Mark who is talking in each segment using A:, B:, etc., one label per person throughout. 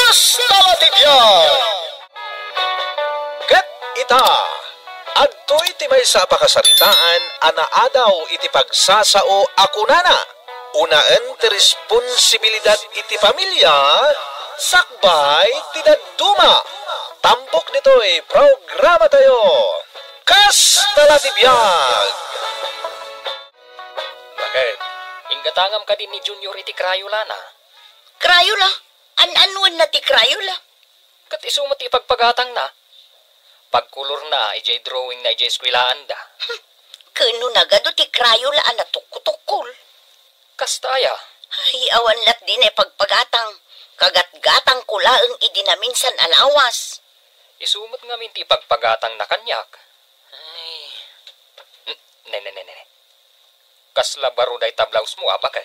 A: Kasta matibyan! Ket ita, adto iti may sa pakasaritaan, anaadaw iti pagsasao akunana. Unaan ti responsibilidad iti pamilya, sakbay ti dadduma. Tampok nito'y programa tayo. Kasta matibyan!
B: Bakit? Ingatangam ka din ni Junior iti Crayola na.
C: Crayola? An-anuan na ti Crayola?
B: Kat isumat ipagpagatang na. Pagkulor na, ijay drawing na ijay eskwilaan da.
C: Kano nagado ti Crayola anatukkutukul?
B: Kastaya.
C: Ay, awan lat din pagpagatang. Kagat-gatang kulaang idinaminsan alawas.
B: Isumat nga minti ipagpagatang na kanyak. Ay. Ne. Kasla baro day tablaws mo, bakit?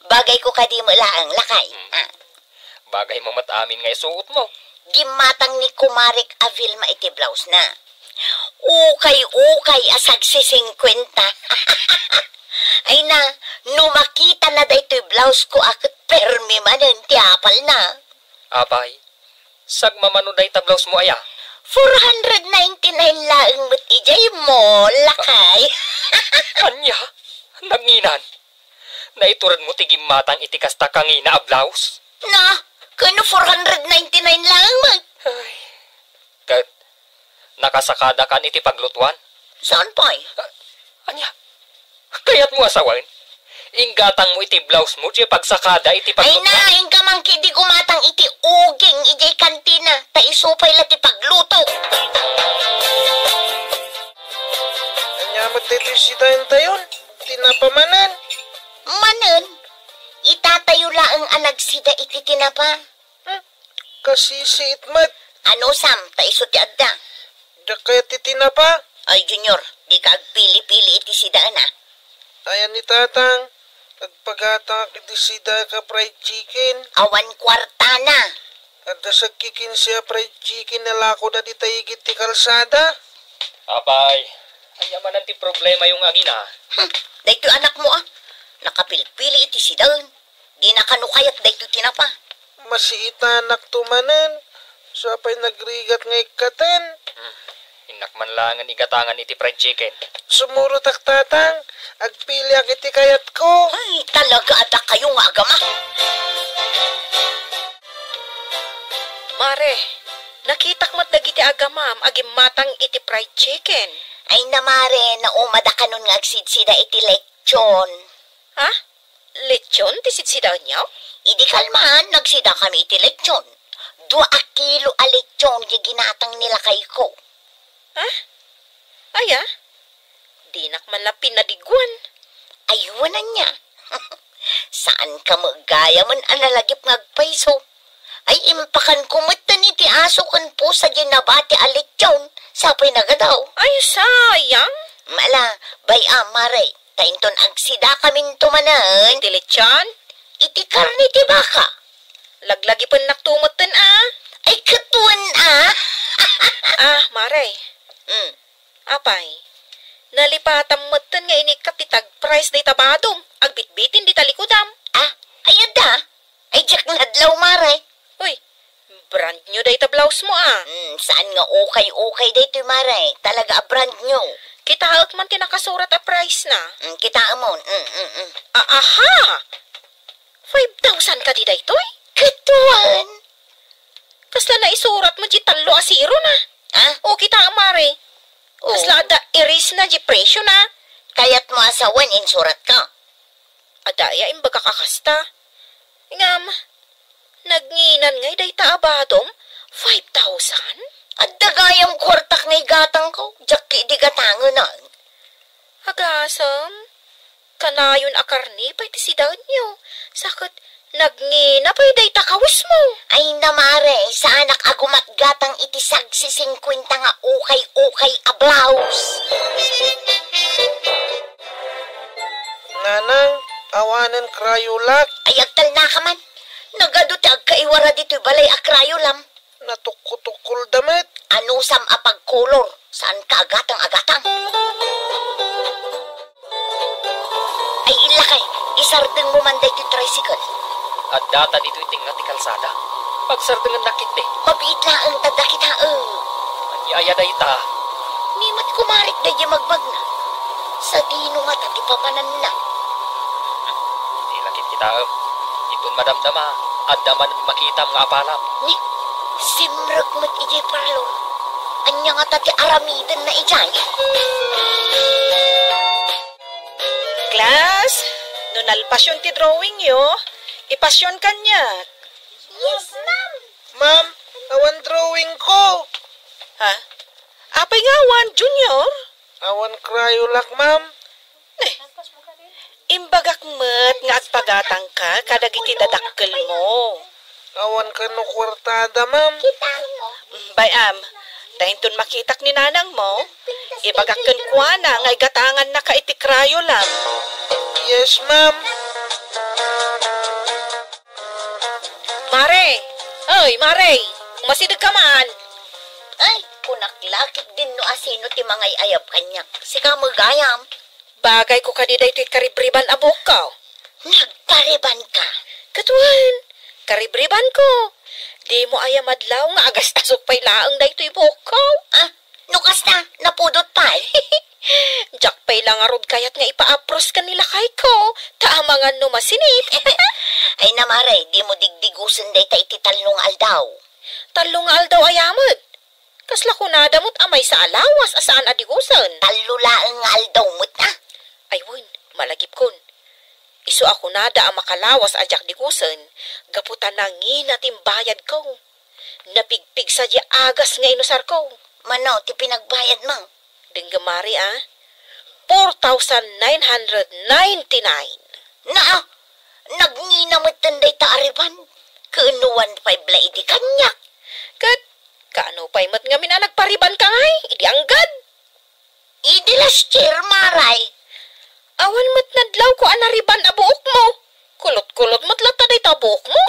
C: Bagay ko kadi mo laang lakay.
B: Bagay mo matamin nga isuot mo.
C: Gimatang ni Kumarik Avilma iti blouse na. Ukay asag si 50. Ay na, numakita na da ito'y blouse ko akit permi manen ti apal na.
B: Apay, sagmamano day tablaws mo aya.
C: 499 laang mo't ijay mo, lakay.
B: Anya, nanginan. Naituran mo tigim matang itikas ta kangina a blouse.
C: Na, kano 499 lang mag.
B: Ay, kat, nakasakada kan iti paglutuan.
C: Saan pa
B: Anya, kaya't mo asawan. Inggatang mo iti blouse mo, di pagsakada iti
C: Ay
B: paglutuan.
C: na, ingka man kidi gumatang iti uging, ijay kantina, ta isupay lati pagluto.
A: Anyamat dito si tayon, tinapamanan.
C: Manen, itatayo laang anagsida iti tinapa.
A: Kasi si Itmat,
C: Ano Sam, ta iso ti adda.
A: da kaya titinapa.
C: Ay Junior, di ka agpili-pili iti sidaan ha.
A: Ayan ni Tatang, nagpagatang iti sida ka fried chicken.
C: Awan kwarta na.
A: At sa kikin siya fried chicken na lako na di tayigit ti kalsada.
B: Apay, anya man ti problema yung agina.
C: Dahito anak mo nakapilpili iti sidaan. Di na kanukayat dahito tinapa.
A: Masiita anak tumanan. Sapay nagrigat ngay katen.
B: Inakman langan igatangan iti fried chicken.
A: Sumuro tak Tatang, agpili ang iti kayat ko.
C: Ay, talaga ada kayo nga agama.
D: Mare, nakitak mat dagiti agamam agim matang iti fried chicken.
C: Ay namare, naumada ka nun nga agsidsida iti lechon.
D: Ha? Lechon ti sitsidaw niyo?
C: Idi kalmaan, nagsida kami iti lechon. 2 kilo a lechon di ginatang nila kay ko.
D: Ha? Aya? Dinak man la pinadiguan.
C: Ayunan niya. Saan ka magaya man analagip ngagpaiso? Ay impakan kumutan iti aso kan po sa ginabati a lechon. Sapay nagadaw.
D: Ay, sayang.
C: Mala, bay amare. Tainton agsida kaming tumanan.
D: Iti lechon?
C: Iti karni ti baka.
D: Laglagi pa naktumotan
C: Ay katuan
D: Mare. Apay. Nalipatam motan nga ini katitag price day tabadong. Agbitbitin di talikudam.
C: Ayad da. Ay jak nadlaw mare.
D: Uy, brand new day blouse mo
C: Saan nga okay dito mare. Talaga a brand new.
D: Kita out man tinakasurat a price na.
C: Kita amon.
D: Aha! 5,000 ka di daytoy?
C: Katuan.
D: Kasla na isurat mo di talo a zero na. O kita amare.
C: Oh.
D: Kasla da iris na di presyo na.
C: Kaya't mo asawan insurat ka.
D: Adaya imbaga kakasta. Ngam, nagnginan ngay day taabadom 5,000?
C: At dagayang kwartak ngay gatang ko. Jaki di gatangan na.
D: Agasam, kanayon akarni pa iti sidaw niyo. Sakot, nagngina pa day takawis mo.
C: Ay namare, sa anak agumat gatang iti sagsi 50 nga ukay a blouse.
A: Nanang, awanan krayulak.
C: Ay agtal na ka man. Nagado ti agkaiwara dito balay a krayolam.
A: Natukul damit.
C: Anusam a pagkulor. Saan ka agatang? Ay ilakay, isardeng mo man dito tricycle.
B: At data dito iting nga ti kalsada. Pagsardengan nakit ni.
C: Mabitla ang tadakit ha.
B: Anya day ta.
C: Nimat kumarik da di magbagna. Sa dino nga tati papanan na.
B: Di lakit kita. Itun madamdama. At daman makita mga apalap.
C: Ni, simrag mat ijay parlor. Anya nga tati aramidan na ijay.
E: Class, nunalpasyon ti drawing yo. Ipasyon kanya.
C: Yes, ma'am.
A: Ma'am, awan drawing ko.
E: Ha? Apay ngawan, Junior?
A: Awan crayolak, ma'am.
E: Imbagak met nga agpagatang ka, kadagiti dadakkel mo.
A: Awan ka no kwartada, ma'am.
E: Bayam, dahintun makitak ni nanang mo, ibagakken kwa na nga igatangan na ka iti krayo lang.
A: Yes, ma'am.
D: Mare! Ay, Mare! Masidag ka man!
C: Ay, punaklakit din no asino ti mangay ayab kanyak. Sika magayam.
D: Bagay ko kanida ito'y karibriban abok ka.
C: Nagpariban ka.
D: Katuan, karibriban ko. Di mo aya madlaw nga agas asok pa'y laang da ito'y bukaw.
C: Ah, nukas na, napudot pa
D: Jak pa'y lang arod kayat nga ipaapros ka nila kay ko. Taamangan no masinip.
C: Ay namare, di mo digdigusan day ta iti talong aldaw.
D: Talong aldaw ayamad. Kasla ko nadamot amay sa alawas asaan adigusan.
C: Talulaang aldaw mo't na.
D: Aywan, malagip kon. Isu ako nada ang makalawas ajak digusan. Gaputan na nginatim bayad ko. Napigpig sa di agas nga inusar ko.
C: Mano, ti pinagbayad mang.
D: Dinggamari 4,999.
C: Na, nagninamatan day ta ariban. Kaanuan pa'y blaidi kanyak.
D: Kat, kaano pa'y mat nga nagpariban ka ngay, idi anggad.
C: Idi last year, maray.
D: Awan mat nadlaw ko anariban a buok mo. Kulot-kulot mat lata day ta buok mo.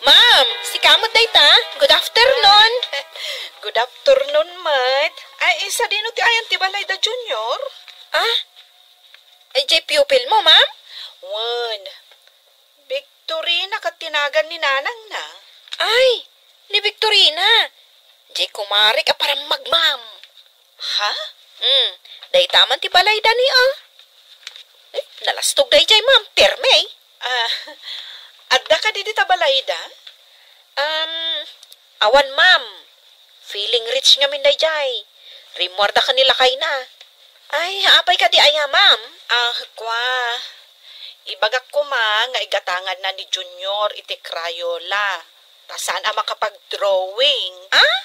D: Ma'am, si kamot day ta. Good afternoon.
E: Good afternoon, Mat. Ay, isa din ti ayan ti balay da Junior.
D: Ah? Ay, jay pupil mo, ma'am?
E: Wan. Victorina kat tinagan ni nanang na.
D: Ay, ni Victorina. Jay kumarik a parang magmam.
E: Ha?
D: Day taman ti balay da ni nalastog day jay, ma'am. Perme.
E: Adda ka di ta balay da?
D: Awan, ma'am. Feeling rich nga min day jay. Rimwarda ka nila kay na. Ay, apay ka di aya, ma'am.
E: Kwa. Ibagak ko nga igatangan na ni Junior iti Crayola. Ta saan ang makapag-drawing?
D: Ah?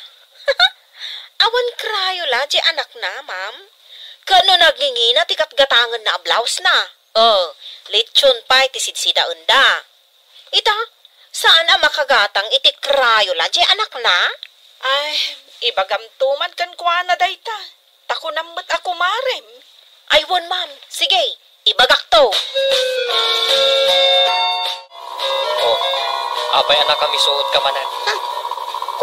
D: Awan Crayola, di anak na, ma'am. Kano nagingina tikat gatangan na blouse na. Lechon pa iti sidsida unda. Ita, saan ang makagatang iti Crayola, di anak na?
E: Ay, ibagamtuman kan kwa na dayta. Tako namot ako marem.
D: Aywan, ma'am. Sige, ibagak to.
B: Oh, apay anak kami suot ka manan.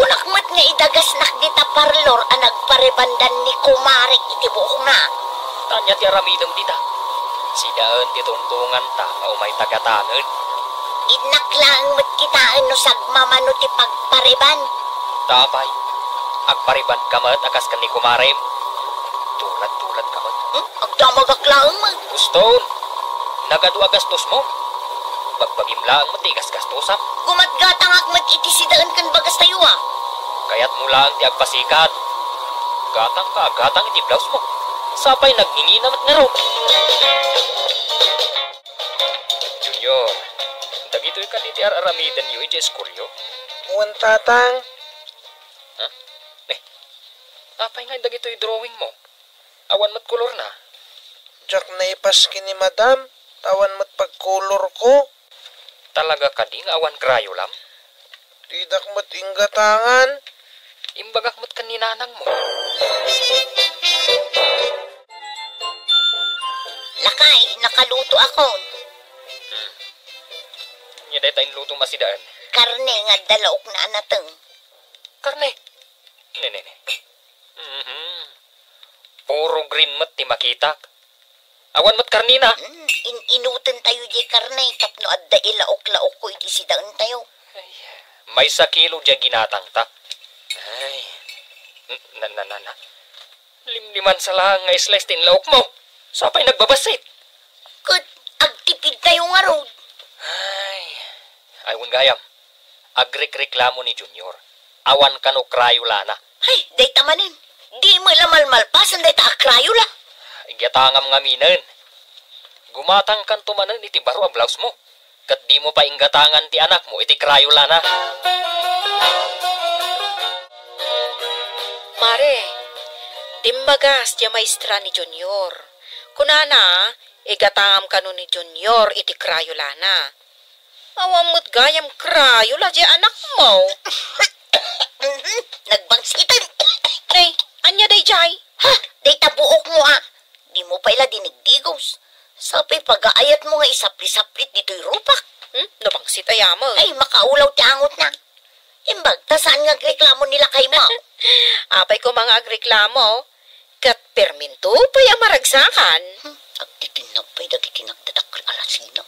C: Kunakmat nga idagas nak dita parlor ang nagparibandan ni kumarik iti buok na.
B: Tanya ti aramidem dita. Sidaan ti tungtungan ta o may tagatangan.
C: Idnaklang mat kitaan no sagmamano ti pagpariban.
B: Tapay, agpariban kamat akas kan ni kumarem. Tulad kamat.
C: Agdamagaklang mag.
B: Guston, nagadu agastos mo. Bagbagim lang matigas gastosan.
C: Gumatgatangak mat iti sidaan kan bagas tayo
B: Kaya't mula ang ti agpasikat. Gatang iti blouse mo. Sapay nagningi namat nga raw. Junior, dagito'y ka diti aramidan yu iti eskuryo.
A: Awan tatang.
B: Apay nga dagito'y drawing mo. Awan mat kolor na.
A: Jak na ipaski ni madam. Awan mat pagkolor ko.
B: Talaga ka di nga awan krayolam.
A: Didak mat inggatangan.
B: Imbagak mat kaninanang mo.
C: Lakay, nakaluto ako.
B: Nya day tayong luto masidaan.
C: Karne nga dalaok na anateng.
B: Karne. Ne. Puro green mat ti makitak. Awan mat karnina.
C: Inutan tayo di karnay, tapno adda ilaok-laok ko iti sidaan tayo.
B: May sa kilo dya ginatang ta. Ay, limliman sa lang nga slice tin laok mo. Sapay nagbabasit.
C: Kud, agtipid tayo nga road.
B: Ay, gayam. Agrik-reklamo ni Junior. Awan ka no krayula na.
C: Ay, day tamanin. Di mo lamalmalpasan day ta akrayula.
B: Igyatangam nga minen. Gumatang kan tumanan iti baro a blouse mo. Kat di mo pa inggatangan ti anak mo iti krayula na.
D: Mare, dimbagas di maestra ni Junior. Kunana, igatangam kanu ni Junior iti krayula na. Awamot gayam krayula di anak mo.
C: Nagbangsitan.
D: Ay, anya day jay?
C: Ha, day tabuok mo Di mo pa ila dinigdigos. Sapay pag-aayat mo nga isapli-saplit dito'y rupak.
D: Nabangsit ayamo.
C: Ay, makaulaw ti angot na. Imbag, tasaan nga reklamo nila kay mo?
D: Apay ko mga agreklamo, kat perminto pa yung maragsakan.
C: Agtitinag pa'y dagiti nagdadakri alasino.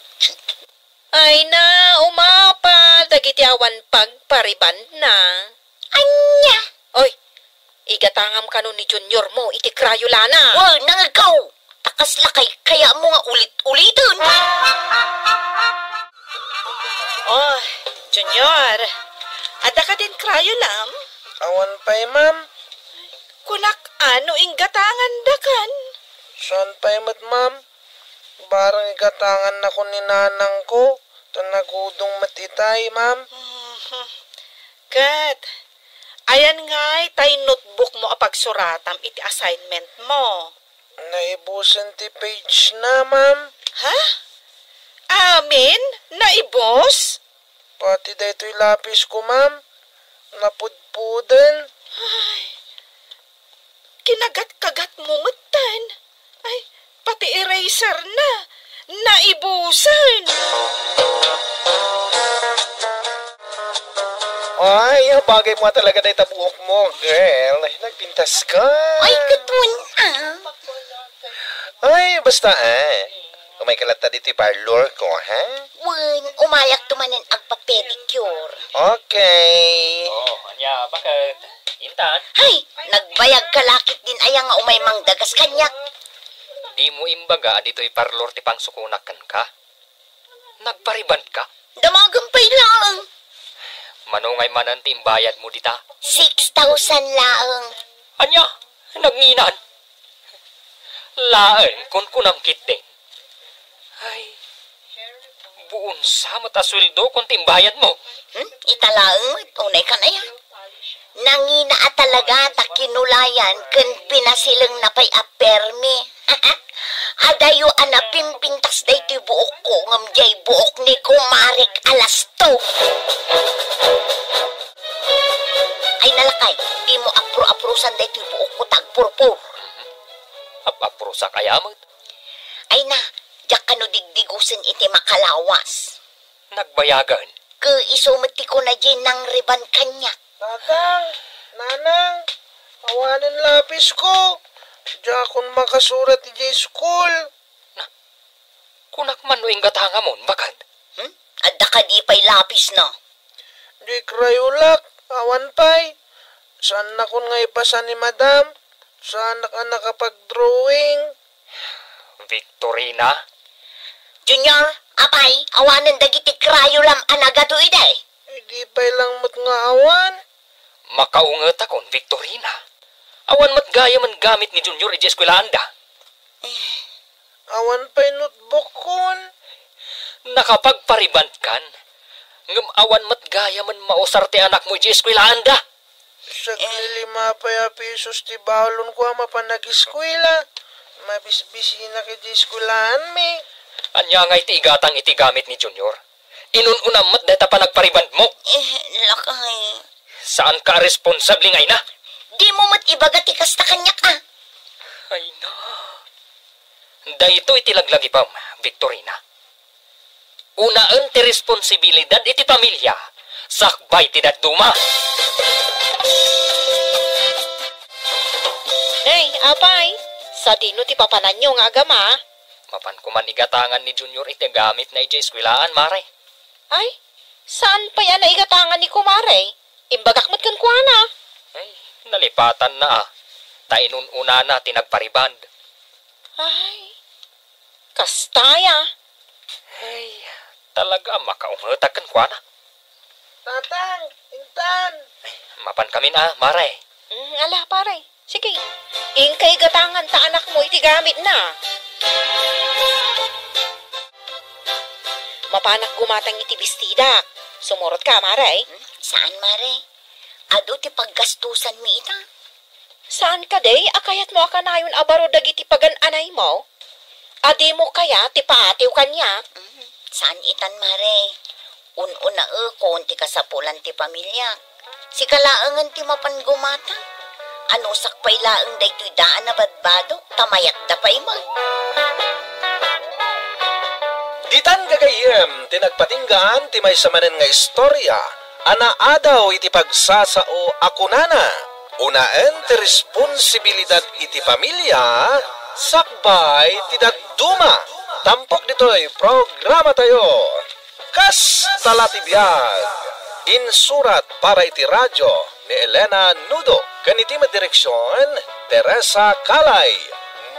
D: Ay na, umapal, dagiti awan pagpariband na.
C: Anya!
D: Oy, igatangam ka nun ni Junior mo, iti krayula na.
C: Wow, nangagaw! Takas lakay, kaya mo nga ulit-ulitin.
E: Oh, Junior, ada ka din krayolam?
A: Awan pa'y, ma'am.
E: Kunak ano inggatangan dakan?
A: Saan pa'y mat, ma'am? Barang igatangan na ko ni nanang ko. Tanagudong matitay, ma'am.
E: Kat, ayan nga'y tay notebook mo apagsuratam iti assignment mo.
A: Naibusan ti page na, ma'am.
E: Ha? Amin? Naibos?
A: Pati dayto'y lapis ko, ma'am. Napudpudan.
E: Ay, kinagat-kagat mo matan. Ay, pati eraser na. Naibusan.
A: Ay, ang bagay mo talaga na itabuhok mo, girl. Ay, nagpintas ka.
C: Ay, katun
A: Ay, basta Umay kalata dito parlor ko, ha?
C: Wan, umayak tumanin agpa-pedicure.
A: Okay.
B: Oh, anya, bakit? Intan?
C: Hay, nagbayag kalakit din ayang nga umay mangdagas kanyak.
B: Di mo imbaga dito'y parlor ti pangsukunakan ka. Nagpariband ka.
C: Damagang pa'y lang.
B: Manungay manan ti imbayad mo dita.
C: 6,000 laang.
B: Anya, nagnginan. Laen kun kunamkit din. Ay, buon sa matasweldo kung timbayad mo.
C: Italaang unay ka na yan. Nangina talaga takinulayan kun pinasilang napay apermi. Adayo anapimpintas day ti buok ko ngam jay buok ni kumarik alasto. Ay nalakay, di mo apro-aprosan day ti buok ko tagpurpur.
B: Apaprusak ayamot.
C: Ay na, jak kano digdigusin iti makalawas.
B: Nagbayagan.
C: Ke isumati ko na dyan ng riban kanya.
A: Tatang, nanang, awanin lapis ko. Diya akong makasurat di school.
B: Kunak man no ingatanga mo, bakit?
C: Adda ka di pa'y lapis na.
A: Di krayulak, awan pa'y. Saan na kun nga ipasa ni madam? Saan na ka nakapag-drawing?
B: Victorina?
C: Junior, apay, awanan dagiti krayolam anagado iday.
A: Di pa'y lang mo't nga awan.
B: Makaungat akon, Victorina. Awan mat gaya man gamit ni Junior iji eskwelaanda.
A: Awan pa'y notebook kon.
B: Nakapagpariband kan. Ngam awan mat gaya man mausarte anak mo iji eskwelaanda.
A: Saglilima pa ya pesos ti bahalon ko ama pa nag-eskwela. Mabisbisi na kay di eskwelaan mi.
B: Anya nga iti igatang iti gamit ni Junior. Inununam mat deta pa nagpariband mo.
C: Lakay.
B: Saan ka responsable ngay na?
C: Di mo mat ibagati kasta kanyak
B: Ay na. Dahito iti laglagi pam, Victorina. Unaan ti responsibilidad iti pamilya. Sakbay ti daduma.
D: Hey, apay, sa dino ti papananyo nga agama.
B: Mapan ko man igatangan ni Junior iti gamit na iti eskwilaan, Mare.
D: Ay, saan pa yan na igatangan ni kumare? Imbagak mo't kan kuana.
B: Ay, nalipatan na Tainununa na tinagpariband.
D: Ay, kastaya.
B: Ay, talaga makaungatag kan kuana.
A: Tatang, Intan.
B: Mapan kami na, Mare.
D: Ala, pare. Sige, ingkay gatangan ta anak mo iti gamit na. Mapanak gumatang iti bistidak. Sumurot ka, Mare.
C: Saan, Mare? Ado ti paggastusan mi ita?
D: Saan ka, day? Akayat mo akanayon abaro dagiti pagan-anay mo? Adi mo kaya ti paatiw kanya?
C: Saan itan, Mare? Un-una konti kasapulan ti pamilya. Si kalaangan ti mapangumata. Ano sakpay laang daytoy daan na badbado, tamayak da pay mo.
A: Ditan gagayem, tinagpatinggaan ti may samanen nga istorya, ana adaw iti pagsasao akunana. Unaen ti responsibilidad iti pamilya, sakbay ti dadduma. Tampok dito'y programa tayo. Kas talatibiyag. Insurat para iti radyo ni Elena Nudo. Kaniti direksyon, Teresa Calay.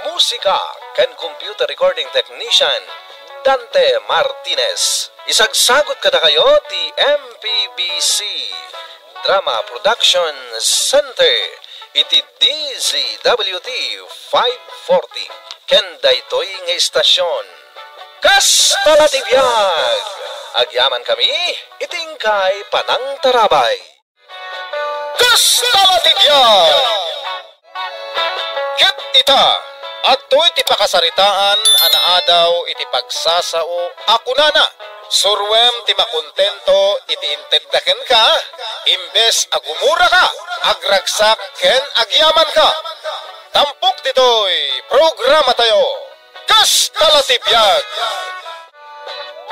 A: Musika kan computer recording technician, Dante Martinez. Isagsagot kada kayo ti MPBC Drama Production Center iti DZWT 540 ken daytoy nga istasyon. Kas talatibiyag. Agyaman kami itingkay panangtarabay. Kas talatibiyag. Ket ita adtoy ti pakasaritaan anaadaw iti pagsasao akunana. Surwem ti makontento iti inteddaken ka, imbes agumura ka, agragsak ken agyaman ka. Tampok ditoy programa tayo. Kas talatibiyag.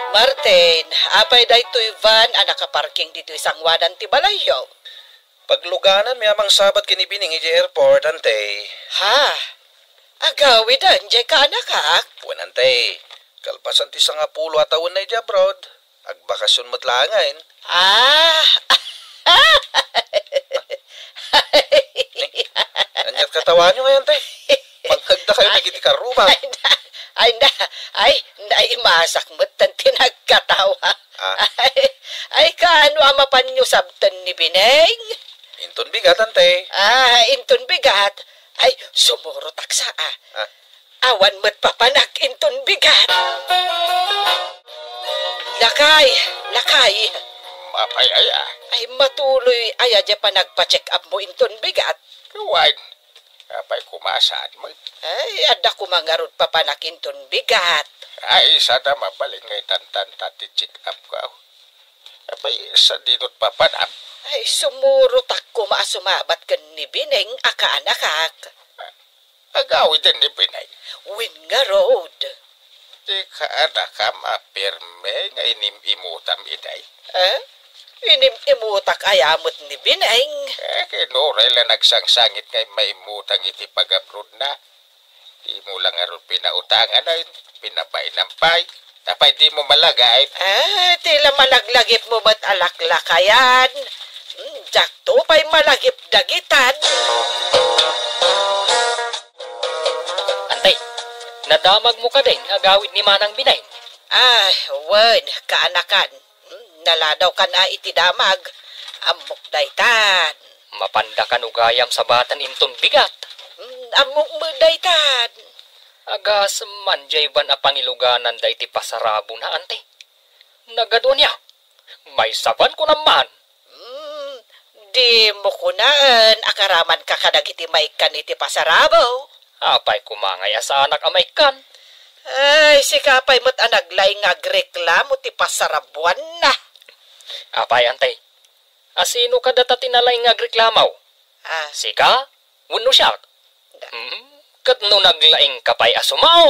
E: Martin, apay daytoy van a nakaparking dito isang wadan ti balayo.
A: Pagluganan may amang sabat kinibining iti airport, ante.
E: Ha? Agawid anjay ka anak.
A: Puan, ante. Kalpasan ti 10 atawon na iti abroad. Agbakasyon mo't langain. Anyat katawan nyo ngayon, ante. Panghagda kayo nagiti karuma.
E: Ay, masak mo't tan tinagkatawa. Ay, kaano amapan nyo sabtan ni Bineng?
A: Inton bigat, ante.
E: Inton bigat. Ay, sumuro taksa Awan mo't papanak inton bigat. Lakay.
F: Mapayaya.
E: Ay, matuloy aya dya pa nagpa-check up mo inton bigat.
F: Kawan. Apay kumasaan mo.
E: Ay, ada ko mangarod papanak inton bigat.
F: Ay, sada mabaling ngay tantan tati check up ka. Apay, sa dinot papanap.
E: Ay, sumuro tak ko maasumabat kan ni Bineng akaanakak.
F: Agawid din ni Binay.
E: Win nga road.
F: Di ka anak ka mapirme nga inimimutam iday.
E: Imutak ayamot ni Bineng.
F: Kinuray lang nagsangsangit ngay maimutang iti pag-abroad na. Di mo lang aron pinautangan ay pinabay ng pay. Tapay di mo malagay.
E: Tila malaglagip mo ba't alaklakayan? Jakto pa'y malagip dagitan.
B: Antay, nadamag mo ka din agawid ni Manang Binay.
E: Wan, kaanakan. Naladaw ka na iti damag. Amok daytan.
B: Mapanda ka ugayam sa batan inton bigat.
E: Amok mo daytan.
B: Agas manjay ban a pangiluganan da iti pasarabo na, ante. Nagado niya. May saban ko naman.
E: Di mo kunaan, akaraman ka kadagiti maikan iti pasarabo.
B: Apay kumangay sa anak amay kan.
E: Ay, si kapay mo't anaglay nga agreklamo ti pasarabuan na.
B: Apay, ante. Asino ka data tinalay nga agreklamaw? Sika? Wano siya? Kat no naglaing kapay asumaw.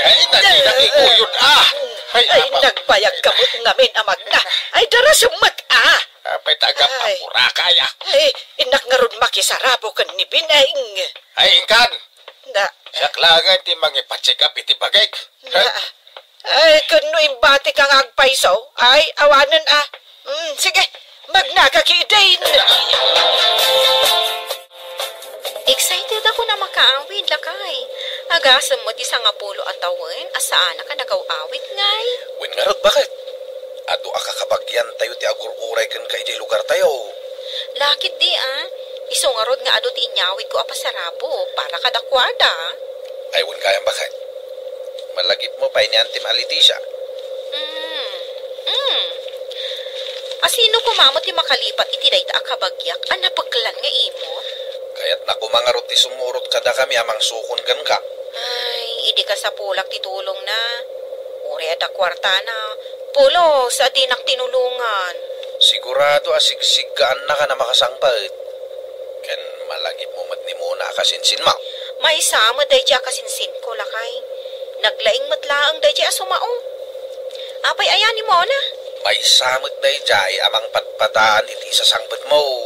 F: Ay, nakikuyod
E: Ay, nagbayag kamot ngamin amag na. Ay, darasumat
F: Apay tagap apura kaya.
E: Ay, inak nga ron makisarabo kan ni Bineng.
F: Ay, ingkan.
E: Na,
F: Saklangan ti mangipacheck up iti bagay.
E: na, ay, kuno imbati kang agpaiso, ay, awanan sige, magnakakidain.
D: Excited ako na makaawid, lakay. Agasam mo di sa nga pulo at tawin, asaan ka nagaw-awit ngay.
G: Win nga rod, bakit? Ado akakabagyan tayo ti agur-uray kan kay di lugar tayo.
D: Lakit di Iso nga rod nga ado ti inyawid ko apasarabo para kadakwada.
G: Ay, win kayang bakit? Malagip mo pa iniyan ti Malitisya.
D: Asino kumamot ti makalipat iti dayta akabagyak, napaglan nga imo?
G: Kaya't nakumangarot ti sumurot kada kami amang sukon kan ka.
D: Ay, idi ka sa pulak ti tulong na. Uri ada kwarta na. Pulo, sa dinak tinulungan.
G: Sigurado asigsigaan na ka na makasangpad. Ken malagip mo mat ni muna kasinsin mo.
D: May sama day dya kasinsin ko, lakay. Naglaing matlaang day dya asumao. Apay ayani mo na.
G: May samot na jay amang patpataan iti sa sangpad mo.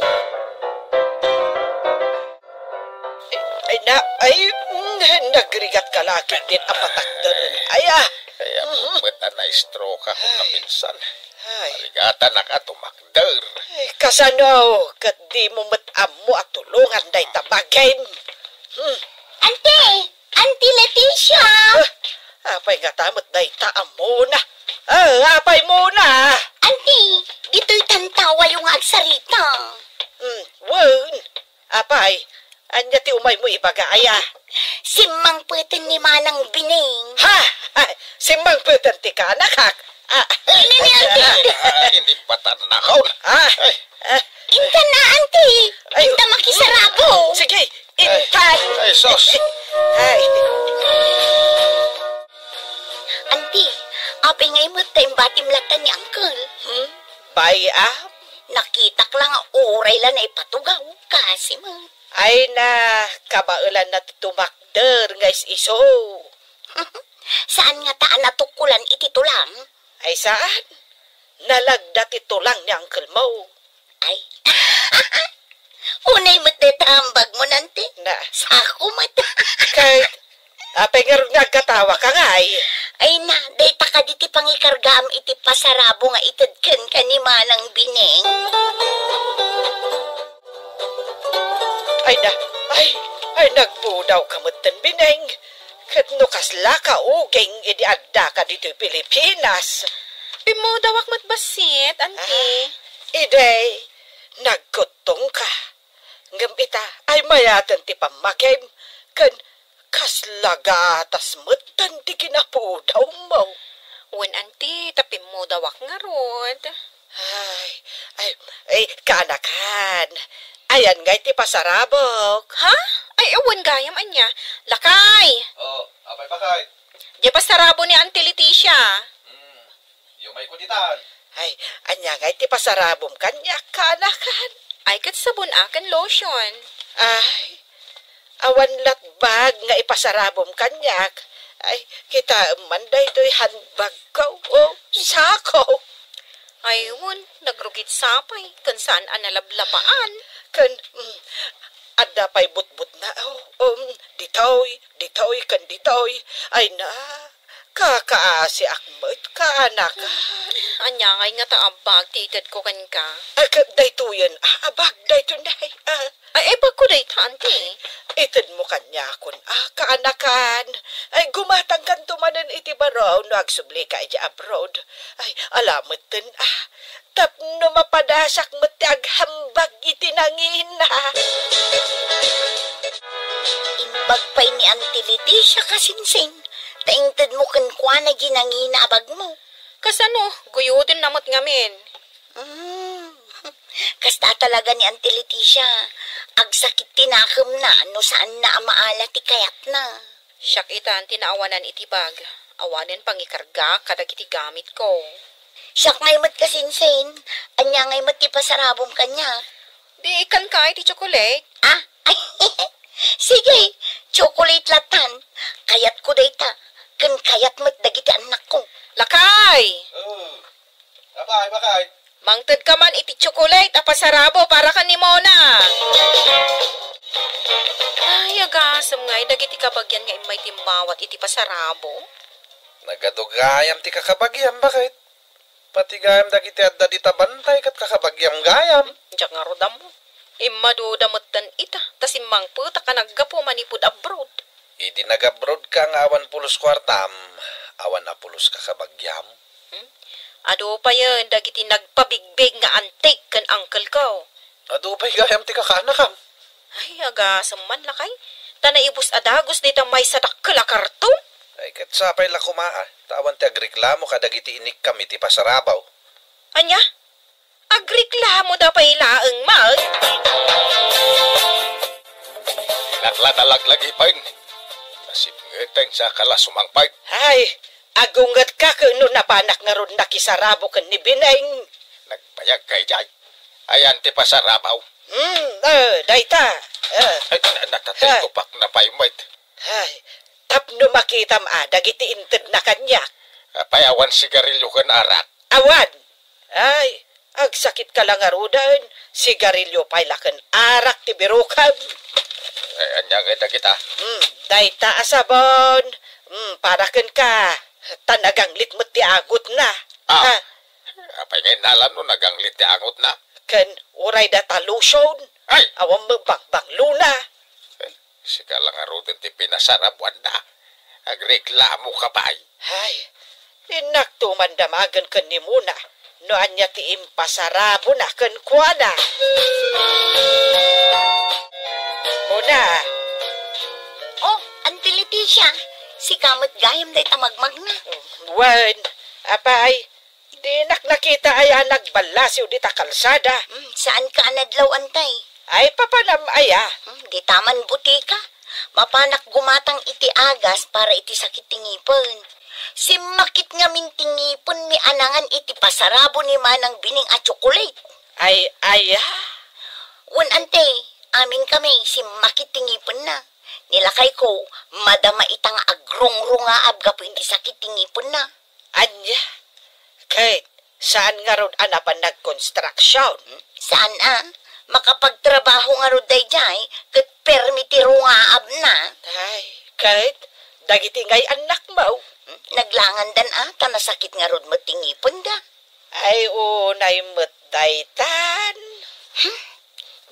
E: Nagrigat ka laki din apatakdaran.
F: Kaya mumata na stroke ako na minsan.
E: Ay,
F: Maligatan na ka tumakder.
E: kasano, kat di mo matamo at tulungan day tabagin.
C: Auntie Leticia!
E: Apay nga tamot day taamo na. Apay muna.
C: Auntie, dito'y tantawa yung agsarita.
E: Wen, apay, anya ti umay mo ibagaya.
C: Simang putin ni Manang Bining.
E: Ha! Simbang putan ti ka, nakak.
F: Hindi pa tanakaw na.
C: Inta na, auntie. Inta makisarabo.
E: Sige, intay.
F: Ay, sos.
E: Ay,
C: Auntie, apay ngay mo tayong batimlatan ni Uncle.
E: bay
C: Nakita ko lang uray lang na ipatugaw kasi mo.
E: ay na, kabaulan na tumakder, guys, iso.
C: Saan nga taan natukulan ititulang?
E: Ay saan? Nalagdat ito lang ni Uncle Mo.
C: Ay, unay mo't detambag mo nante.
E: Na,
C: Sako mata.
E: kahit, apay nga rin nagkatawa ka nga
C: Ay na, data ka diti pangikargam iti pasarabo nga itadkan ka ni Manang Bining.
E: Ay, nagbudaw ka mutan Bineng. Kat no kasla ka uging idi adda ka dito Pilipinas.
D: Pimudawak mat basit, auntie.
E: Iday, nagkutong ka. Ngambita, ay mayatan ti pamagim. Kan kaslagatas mutan ti kinapudaw mo.
D: Wen, auntie, tapimudawak nga rod.
E: Ay, kanakan. Ayan nga iti pasarabok.
D: Ha? Ay, ewan gayam anya. Lakay!
G: Oh, apay bakay?
D: Di pasarabo ni Auntie Leticia.
G: Yung may kuditan.
E: Ay, anya nga iti pasarabom kanya, kanakan.
D: Ay, kat sabon akan lotion.
E: Ay, awan latbag nga ipasarabom kanyak. Ay, kita manday to'y handbag ko. Oh, sako.
D: Ayun, nagrugit sapay. Kan saan analablapaan.
E: Kan, ada pa'y butbut na. Ditoy, kan ditoy. Ay na, kakaasi akmo't kaanak.
D: Anya ngay nga taabag, titad ko kan ka.
E: Dayto yan, abag, dayto na.
D: Ay, pag ko day auntie.
E: Itid mo kanya kun, kaanakan. Ay, gumatang kan tumanan iti baraw, no agsubli ka iti abroad. Ay, alamot din, tapno mapadasak mo ti aghambag iti nangina.
C: Imbag pa'y ni Auntie Leticia kasinsing. Taingtad mo kankwa na ginangina abag mo.
D: Kasano, guyutin namot ngamin.
C: Kasta talaga ni Auntie Leticia. Agsakit tinakam na no saan na amaala ti kayat na.
D: Siyak itan, tinaawanan iti bag. Awanin pangikarga, kadag iti gamit ko.
C: Siyak ngay mat kasinsin. Anya ngay mat ti pasarabom kanya.
D: Di ikan ka iti chocolate.
C: Ay, sige, chocolate latan. Kayat ko dayta. Kan kayat mat dagiti anak ko.
D: Lakay!
G: Bakay?
D: Mangtad ka man iti chocolate, apasarabo para ka ni Mona. Ay, agasam nga, dagiti kabagyan nga imay timawat iti pasarabo.
G: Nagadugayam ti kakabagyam, bakit? Pati gayam dagiti adda di tabantay kat kakabagyam gayam.
D: Diyak nga rodam mo. Imadudamatan ita, tas imang puta ka naggapo manipud abroad.
G: Idi nag-abroad ka nga awan pulos kwartam, awan na pulos kakabagyam.
D: Ado pa yan, dagiti nagpabigbig nga antik kan uncle ko.
G: Ado pa'y gayam ti kakanakam.
D: Ay, agasam man lakay. Tanaibus adagos dita may sadakala karton.
G: Ay kat sapay la kumaa, tawan ti agreklamo kadagiti inik kami ti pasarabaw.
D: Anya? Agreklamo da pa ilaang mag?
F: Natladalag lagi pa yun. Nasip ngeteng sa kalasumang pa yun.
E: Ay, agungat ka kano napanak nga ron nakisarabo kan ni Bineng.
F: Nagbayag kay Jay. Ayan ti pasarabaw.
E: Dayta.
F: Ay, natatay ko pak na pa yung wait.
E: Ay, tapno makitam dagiti inted na kanya.
F: Payawan sigarilyo kan arak.
E: Awan. Ay, agsakit ka lang arudan. Sigarilyo pa'y lakan arak ti birukab.
F: Ay, anyang ita kita.
E: Dayta asabon. Parakan ka. Tanagang litmot ti agot na.
F: Apay ngayon nalan no, naganglit ti angot na.
E: Kan uray data lotion.
F: Ay!
E: Awang magbang luna.
F: Sika lang arutin ti pinasarabuan na. Agreklamo ka pa ay.
E: Ay, inakto mandamagan kan ni muna. No anya ti impasarabo na kan kuana. Muna.
C: Oh, Auntie Leticia, si kamot gayam day tamagmag na.
E: Wan, apay, di nakita ay nagbalasiw di ta kalsada.
C: Saan ka anadlaw, antay?
E: Ay papanam aya.
C: Di taman butika. Mapanak gumatang iti agas para iti sakit tingipon. Si makit nga mintingipon mi anangan iti pasarabo ni Manang Bining at chocolate.
E: Ay, aya.
C: Un ante, amin kami si makit tingipon na. Nilakay ko, madama itang agrong-runga abgapo iti sakit tingipon na.
E: Anya, kahit saan nga ron anapan nag-construction?
C: Saan makapagtrabaho nga ron day jay, kat permitiro nga ab na.
E: Ay, kahit dagiti ngay anak mo.
C: Naglangan dan tanasakit nga ron matingipon da.
E: Ay, unay matdaytan.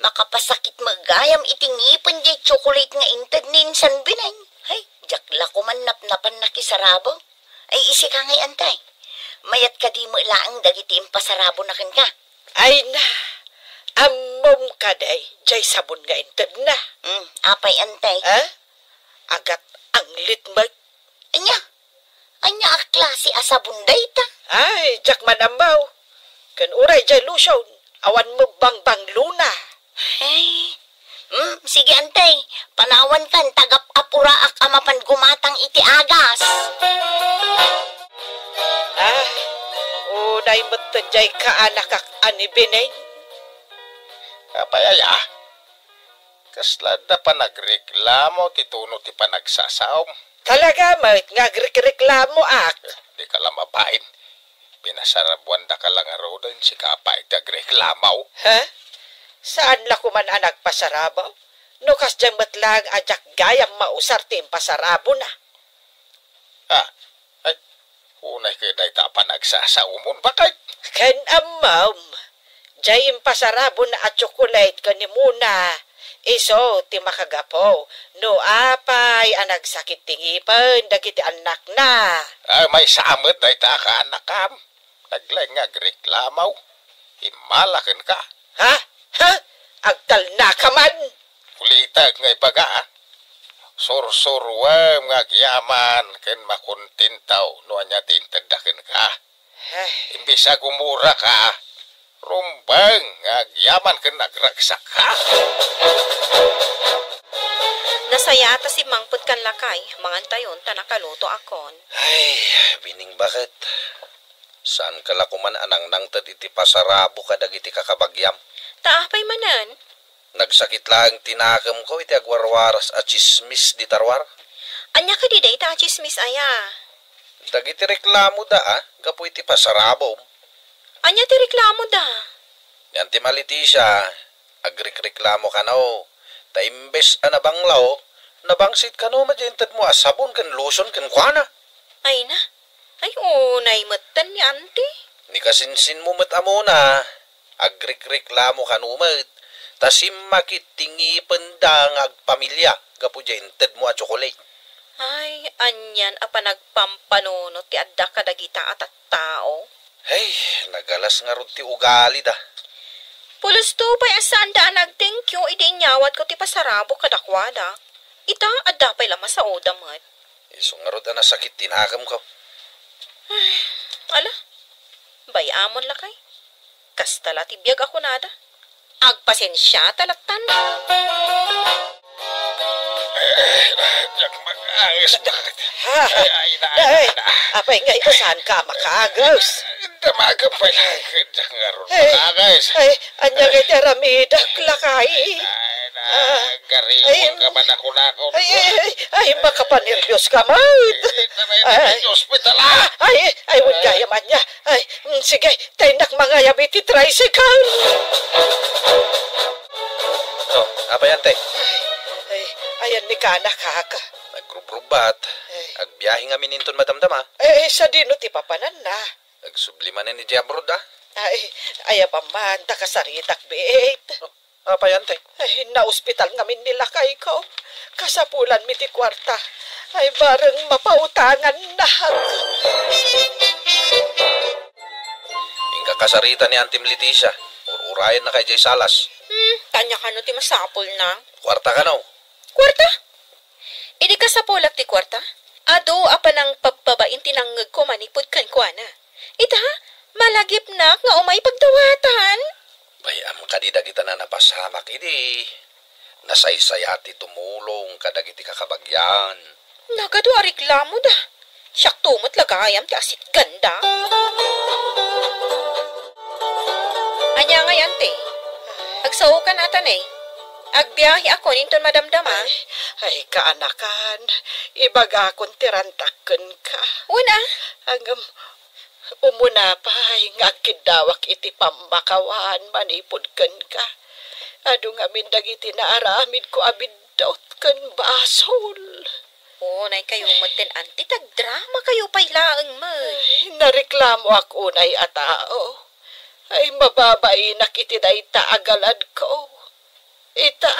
C: Makapasakit magayam itingipon di chocolate nga intad ninsan binay. Ay, jakla ko man napnapan nakisarabo. Ay, isi ka ngay antay. Mayat ka di mo ilaang dagiti impasarabo na kan ka.
E: Ay na, amom ka day, jay sabon nga intad na.
C: Apay antay.
E: Agat ang litmag.
C: Anya klase asabunday ta.
E: Ay, jak manambaw. Kan uray jay lotion, awan mo bang luna.
C: Ay, sige antay, panawan kan tagap apuraak amapan gumatang iti agas.
E: Unay matadjay ka anakak ani Bineng.
F: Apayaya. Kaslada pa nagreklamo, tituno ti panagsasaom.
E: Talaga, mait nga reklamo ak.
F: Di ka lang mabain. Pinasarabuan da ka lang arodan si kapay nagreklamaw.
E: Saan la kuman anak pasarabo? No kas diyang matlang ajak gayam mausar ti impasarabo na.
F: Ay, unay kayo dahi ta panagsasaumon. Bakit?
E: Ken amam, jay impasarabo na at chocolate ka ni muna. Iso, ti makagapo, no apay, nagsakit tingipan, dagiti anak na.
F: Ay, may samot dahi ta ka anakam. Naglay nga reklamaw. Imalakan ka.
E: Agtal na ka man.
F: Ulitag nga ibaga. Sursurwam nga giyaman ken makuntintaw no anya tintadaken ka. Imbisa gumura ka. Rumbang nga giyaman ken nagragsak ka.
D: Nasayata si Mangput kan lakay, mangantayon tanakaluto akon.
G: Ay, Bining bakit? Saan ka lakuman anang nang taditi pasarabo ka dagiti kakabagyam?
D: Taapay manan.
G: Nagsakit lang tinakam ko iti agwarwaras at chismis di tarwar.
D: Anya ka di day ta chismis aya.
G: Dagiti reklamo da gapu iti pasarabo.
D: Anya ti reklamo da.
G: Yan ti Leticia, agreklamo ka na Ta imbes anabanglaw, nabangsit ka no, majentad mo asabon kan lotion kan kuana.
D: Ay na. Ay, unay matan ni auntie.
G: Ni kasinsin mo mat amo na. Agrik-reklamo ka no mat. Tasim makitingi pendang agpamilya. Gapo jentad mo a chocolate.
D: Ay, anyan apa nagpampanunot ti adda kadagita at tao.
G: Hey, nagalas nga ron ti ugali da.
D: Pulos to pa'y asaan daan nag-thank you, idi nyawat ko ti pasarabo kadakwada. Ita, adda pa'y lama sa oda mat.
G: Iso nga ron na sakit tinakam ko.
D: Ay, ala, bayamon lakay. Kastala tibiyag ako nada. Agpasensya talatan.
F: Jak mag-angis bakit?
E: Ha? Ay, apay nga saan ka makagos?
F: Damaga pa lang. Jak nga ron
E: Ay,
F: mag-angis.
E: ay, anya nga teramidak lakay.
F: Garingon ka man ako na ako.
E: Ay, makapanervyos ka man.
F: Ay, hospital ah!
E: Ay, huwag gaya man niya. Ay, sige, tindak mga yabiti tricycle.
G: No, apa yan te?
E: Ay, ayan ni kana kaka.
G: Nagrubrubat. Agbiyahe nga mininton matamdama.
E: Sa dino ti papanan na.
G: Agsubliman ni Jabrod ah.
E: Ay, pa man, takasaritak beet.
G: No, apa yan te?
E: Ay, na-ospital ngamin nila kay ko. Kasapulan mi ti kwarta. Ay, bareng mapautangan na.
G: Ingka kasarita ni Antim Leticia. Urayan na kay Jay Salas.
D: Tanya ka no ti masapol na.
G: Kwarta ka no?
D: Kwarta? Idi ka sa pulak ti kwarta? Ado apa nang pagbabain tinangag ko manipod kan kuana. Ita, malagip na nga umay pagdawatan.
G: Bayam kadida kita na napasamak idi. Nasaysayati tumulong kadagiti kakabagyan.
D: Nagado reklamo da. Siyak tumot lagayam ti asit ganda. Anya nga yan te. Agsaw ka natan eh. Agbiyahe ako ninton madamdama.
E: Ay, kaanakan. Ibaga akong tirantaken ka.
D: Una.
E: Hanggang umuna pa, ngakidawak iti pambakawan, manipod ka. Ado nga mindagiti na aramid ko abidot kan basol.
D: Unay kayo matin anti, tagdrama kayo pailaang mo.
E: Ay, nareklamo ako unay atao. Ay, mababay nakitiday taagalad ko. Ita,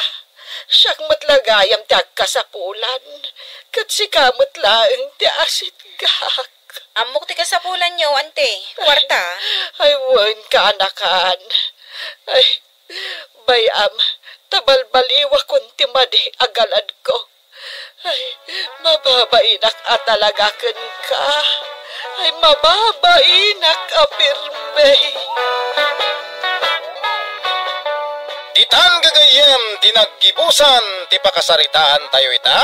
E: siyak matlagayam ti agkasapulan. Kat si kamot laeng ti asit gak.
D: Amok ti kasapulan nyo, ante. Kwarta.
E: Ay, wan kaanakan. Ay, bayam, tabalbaliwa kunti madi agalad ko. Ay, mababainak at talagakan ka. Ay, mababainak apirme.
F: Ditan gagayem tinaggibusan ti pakasaritaan tayo ita.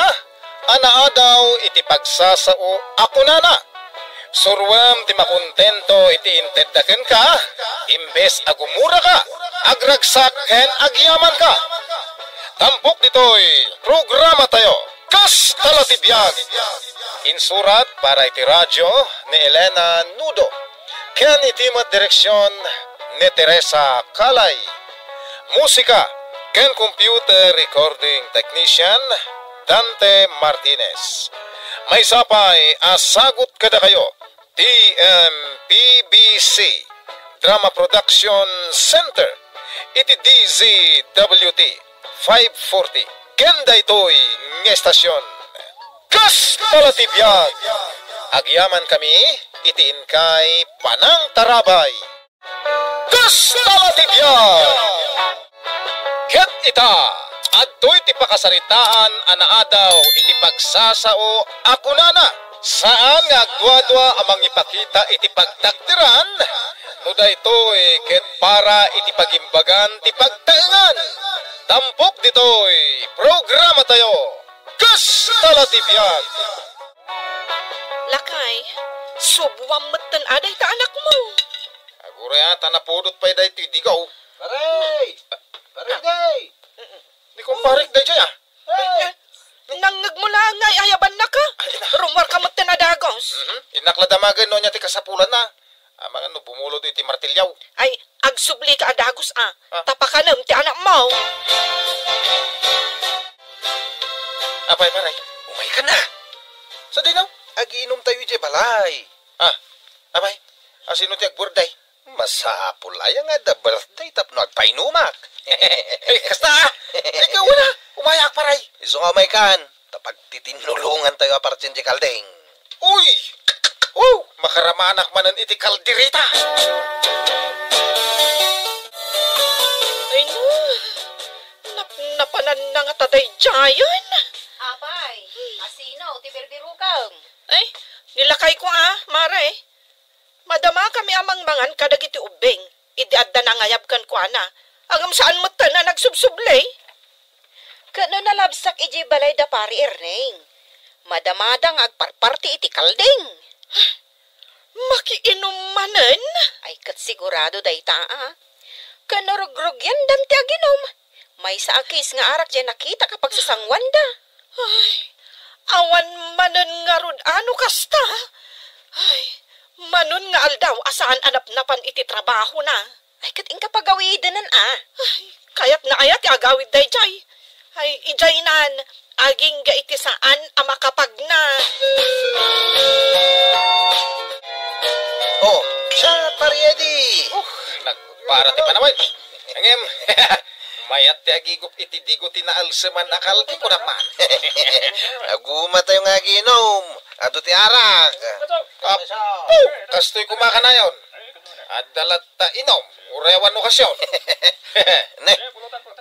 F: Anaa daw iti pagsasao ako nana. Surwam ti makontento iti inteddaken ka. Imbes agumura ka. Agragsak ken agyaman ka. Tampok ditoy programa tayo. Kas talatibiyag. Insurat para iti radyo ni Elena Nudo. Ken iti direksyon ni Teresa Kalay. Musika ken computer recording technician Dante Martinez. May sapay asagot kada kayo TMPBC Drama Production Center iti DZWT 540 kenda ito'y ng estasyon. Kas talatibiyag agyaman kami itiin kay Panang Tarabay. Kas talatibiyag ket ita adtoy ti pakasaritaan anaadaw iti pagsasao ako nana. Saan nga agdwadwa amang ipakita iti pagtakdiran no daytoy ket para iti pagimbagan ti pagtaengan. Tampok ditoy programa tayo. Kas talatibiyag.
E: Lakay, subwam matan aday ta anak mo.
F: Aguro yata napudot pa day ti digaw.
G: Paray! Paray day!
F: Di ko parik day dyan ah.
E: Nangag mo lang nga, ayaban na ka. Rumar ka matan adagos.
F: Inakladamagan no niya ti kasapulan na. Mga no bumulod iti martilyaw.
E: Ay, agsubli ka adagos Tapakanam ti anak mo.
F: Apay paray.
G: Umay ka na.
F: Sa dinaw?
G: Agiinom tayo iti balay.
F: Apay. Asino ti agburday?
G: Masapul ay nga da birthday tapno agpainumak.
F: Kasta! Ikaw na! Umayak paray!
G: Iso nga may kan. Tapag titinulungan tayo apartsin di kaldeng.
F: Uy! Oh! Makaramanak manan iti kaldirita!
E: Ay no, napanan na nga taday jayan.
D: Apay, asino, ti birbirukang.
E: Ay, nilakay ko mare. Madama kami amang mangan kadag iti ubing. Idiadda na ngayab kan ko Agam saan mo na nagsubsublay?
D: Kano nalabsak iji balay da pari Erneng. Madamada nga agparparti iti kalding.
E: Makiinom manen?
D: Ay kat sigurado day Kano rugrug yan danti aginom. May sa akis nga arak dyan nakita kapag sasangwan da.
E: Ay, awan manen nga rod ano kasta? Ay, manon nga aldaw asaan anap-napan iti trabaho na.
D: Ay kat ing kapagawidanan
E: Ay, kayat na ayat agawid day jay. Ay, ijaynan, aging ga iti saan amakapag na.
G: Oh, siya pariedi.
F: Nagpara ti panaman. Angem, mayat ti agigup iti digo ti naalseman akal di ko naman.
G: Aguma tayo nga giinom. Ato ti arak.
F: Kastoy kumaka na yun. Adalat ta inom. Urewan okasyon.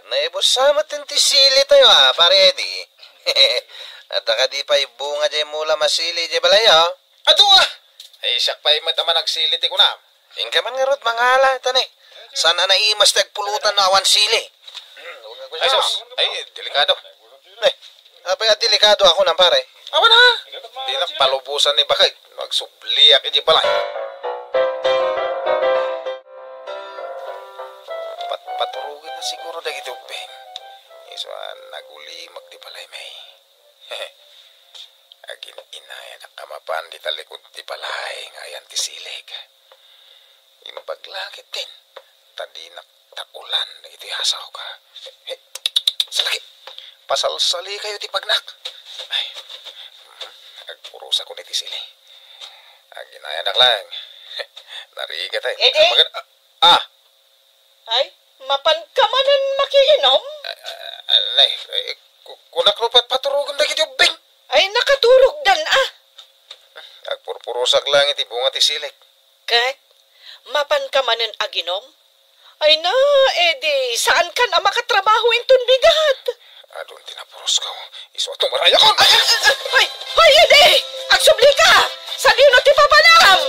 G: Naibusama ti sili tayo pariedi. At ka di pa ibunga di mula masili di balaya.
F: Ato ay siyak pa mataman nagsili ti kunam.
G: Ingka man nga rod mangala tani. Sana naimas tagpulutan na awan sili.
F: Ay sus, ay delikado.
G: Apay delikado ako nang pare.
F: Awan na. Di na palubusan ni bakay. Magsubliak iti balay. Paturugin na siguro dagiti ubeng. Isuan naguli magdipalay may. Agin inaya na kamapan di talikod ti palay ngayan ti silig. Imbaglakit din. Tadi naktakulan iti hasaw ka. Salaki. Pasalsali kayo ti pagnak. Ay. Agpurusa ko ni ti sili. Agin inaya nak lang. Nariga tayo.
E: Ede? Ay, mapan ka manan makiinom?
F: Nay, kunak rupat paturugan dagiti ubing.
E: Ay, nakaturog dan
F: Agpurpurusak lang iti bunga ti silik.
E: Kat, mapan ka manan aginom? Ay na, edi, saan ka na makatrabaho inton bigat?
F: Adun tinapuros ka. Iso atong maraya kon.
E: Ay, edi, agsubli ka! Sa dino ti papanam!